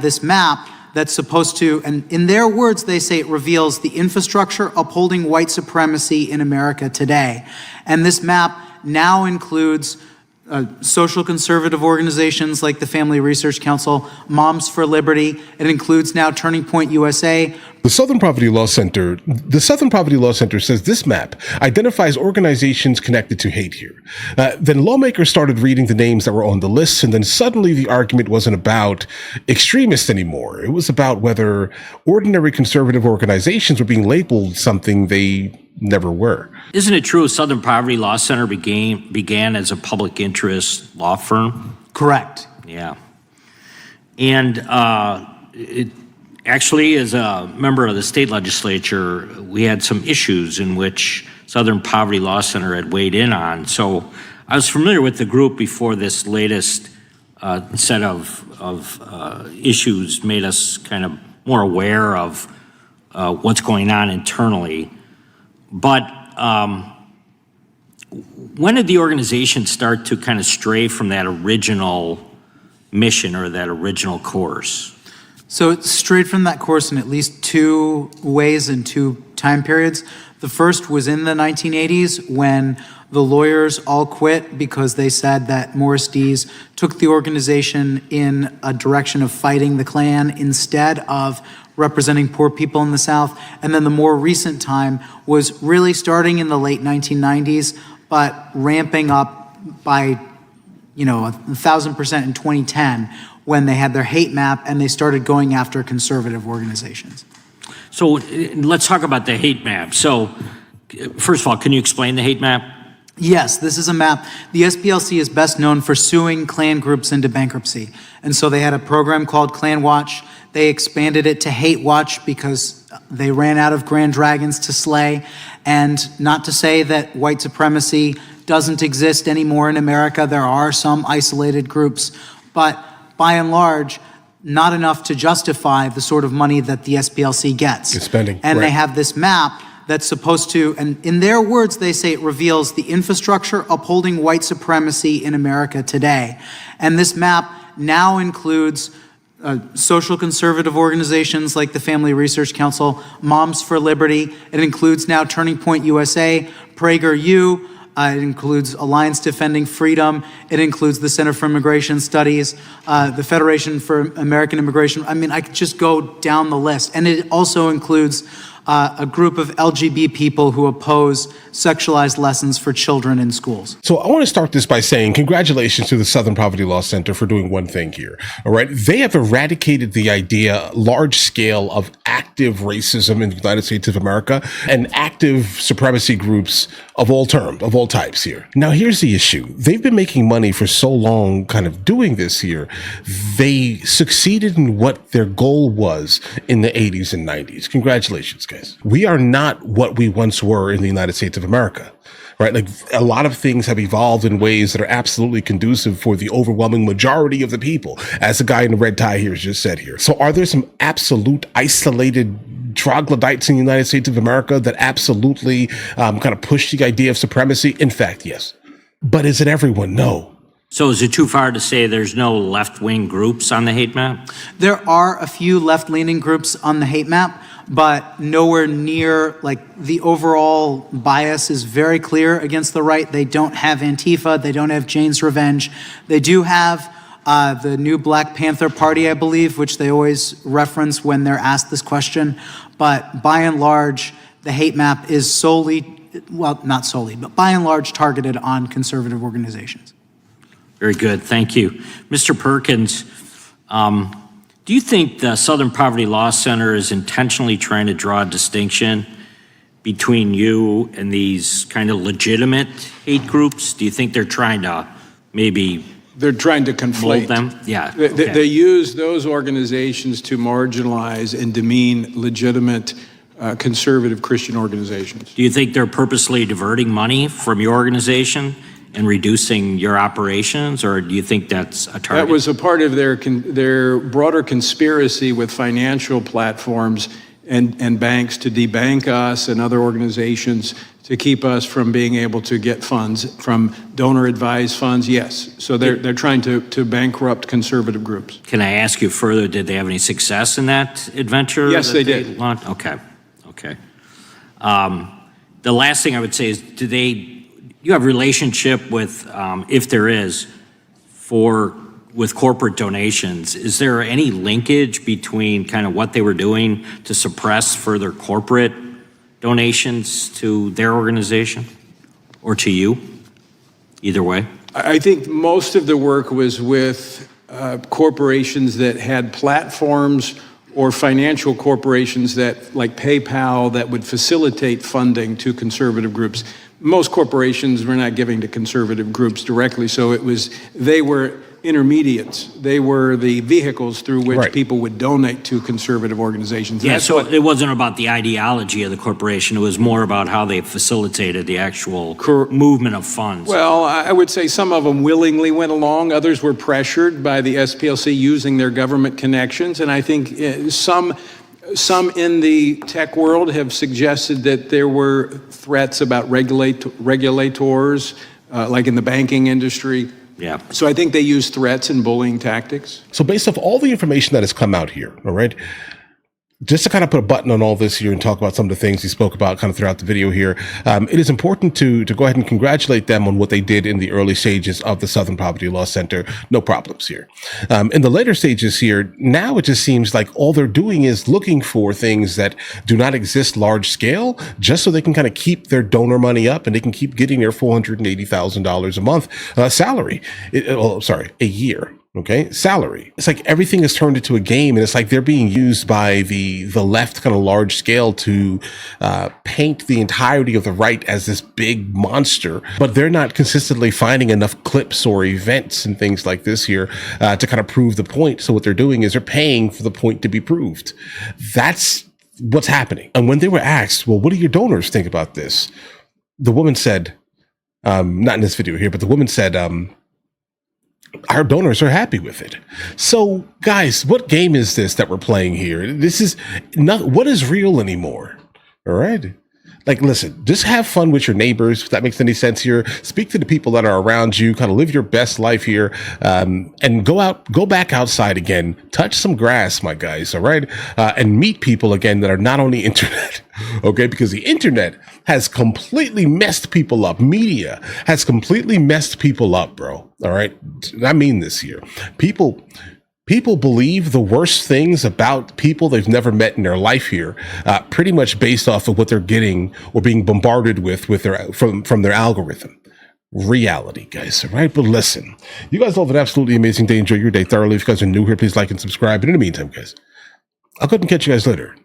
This map that's supposed to, and in their words, they say it reveals the infrastructure upholding white supremacy in America today. And this map now includes social conservative organizations like the Family Research Council, Moms for Liberty. It includes now Turning Point USA. The Southern Poverty Law Center says this map identifies organizations connected to hate here. Then lawmakers started reading the names that were on the list, and then suddenly the argument wasn't about extremists anymore. It was about whether ordinary conservative organizations were being labeled something they never were. Isn't it true Southern Poverty Law Center began as a public interest law firm? Correct. Yeah. And it actually, as a member of the state legislature, we had some issues in which Southern Poverty Law Center had weighed in on. So I was familiar with the group before this latest set of issues made us kind of more aware of what's going on internally. But when did the organization start to kind of stray from that original mission or that original course? So it strayed from that course in at least two ways and two time periods. The first was in the 1980s when the lawyers all quit because they said that Morris Dees took the organization in a direction of fighting the Klan instead of representing poor people in the South. And then the more recent time was really starting in the late 1990s, but ramping up by 1,000% in 2010 when they had their hate map and they started going after conservative organizations. So let's talk about the hate map. So first of all, can you explain the hate map? Yes, this is a map. The SPLC is best known for suing Klan groups into bankruptcy. And so they had a program called Klan Watch. They expanded it to Hate Watch because they ran out of Grand Dragons to slay. And not to say that white supremacy doesn't exist anymore in America. There are some isolated groups, but by and large, not enough to justify the sort of money that the SPLC gets. It's spending. And right. They have this map that's supposed to, and in their words, they say it reveals the infrastructure upholding white supremacy in America today. And this map now includes social conservative organizations like the Family Research Council, Moms for Liberty. It includes now Turning Point USA, PragerU. It includes Alliance Defending Freedom. It includes the Center for Immigration Studies, the Federation for American Immigration. I mean, I could just go down the list. And it also includes a group of LGBT people who oppose sexualized lessons for children in schools. So I want to start this by saying congratulations to the Southern Poverty Law Center for doing one thing here. All right. They have eradicated the idea, large scale, of active racism in the United States of America and active supremacy groups of all types here. Now, here's the issue. They've been making money for so long kind of doing this here. They succeeded in what their goal was in the 80s and 90s. Congratulations, guys. We are not what we once were in the United States of America, right? Like a lot of things have evolved in ways that are absolutely conducive for the overwhelming majority of the people, as the guy in the red tie here has just said here. So are there some absolute isolated troglodytes in the United States of America that absolutely kind of push the idea of supremacy? In fact, yes. But is it everyone? No. So is it too far to say there's no left-wing groups on the hate map? There are a few left-leaning groups on the hate map, but nowhere near, like, the overall bias is very clear against the right. They don't have Antifa. They don't have Jane's Revenge. They do have the new Black Panther Party, I believe, which they always reference when they're asked this question. But by and large, the hate map is solely, well, not solely, but by and large targeted on conservative organizations. Very good. Thank you. Mr. Perkins, do you think the Southern Poverty Law Center is intentionally trying to draw a distinction between you and these kind of legitimate hate groups? Do you think they're trying to maybe They're trying to conflate them? Yeah. They use those organizations to marginalize and demean legitimate conservative Christian organizations. Do you think they're purposely diverting money from your organization and reducing your operations, or do you think that's a target? That was a part of their broader conspiracy with financial platforms and banks to debank us and other organizations to keep us from being able to get funds from donor-advised funds, yes. So they're trying to bankrupt conservative groups. Can I ask you further, did they have any success in that adventure? Yes, they did. Launched? Okay. The last thing I would say is, you have relationship with, if there is, with corporate donations, is there any linkage between kind of what they were doing to suppress further corporate donations to their organization or to you? Either way. I think most of the work was with corporations that had platforms or financial corporations that, like PayPal, that would facilitate funding to conservative groups. Most corporations were not giving to conservative groups directly, so they were intermediates. They were the vehicles through which people would donate to conservative organizations. Yeah, so it wasn't about the ideology of the corporation. It was more about how they facilitated the actual movement of funds. Well, I would say some of them willingly went along. Others were pressured by the SPLC using their government connections. And I think some in the tech world have suggested that there were threats about regulators, like in the banking industry. Yeah. So I think they use threats and bullying tactics. So based off all the information that has come out here, all right, just to kind of put a button on all this here and talk about some of the things he spoke about kind of throughout the video here, it is important to go ahead and congratulate them on what they did in the early stages of the Southern Poverty Law Center. No problems here. In the later stages here, now it just seems like all they're doing is looking for things that do not exist large scale, just so they can kind of keep their donor money up and they can keep getting their $480,000 a month salary. A year. Okay, salary. It's like everything is turned into a game, and it's like they're being used by the left kind of large scale to paint the entirety of the right as this big monster, but they're not consistently finding enough clips or events and things like this here to kind of prove the point. So what they're doing is they're paying for the point to be proved. That's what's happening. And when they were asked, well, what do your donors think about this? The woman said, not in this video here, but the woman said, our donors are happy with it. So guys, what game is this that we're playing here? This is not what is real anymore. All right. Like, listen, just have fun with your neighbors, if that makes any sense here. Speak to the people that are around you, kind of live your best life here, and go back outside again, touch some grass, my guys, all right? And meet people again that are not on the internet, okay? Because the internet has completely messed people up. Media has completely messed people up, bro, all right? I mean this here. People believe the worst things about people they've never met in their life here, pretty much based off of what they're getting or being bombarded with from their algorithm. Reality, guys, all right? But listen, you guys all have an absolutely amazing day. Enjoy your day thoroughly. If you guys are new here, please like and subscribe. And in the meantime, guys, I'll go ahead and catch you guys later.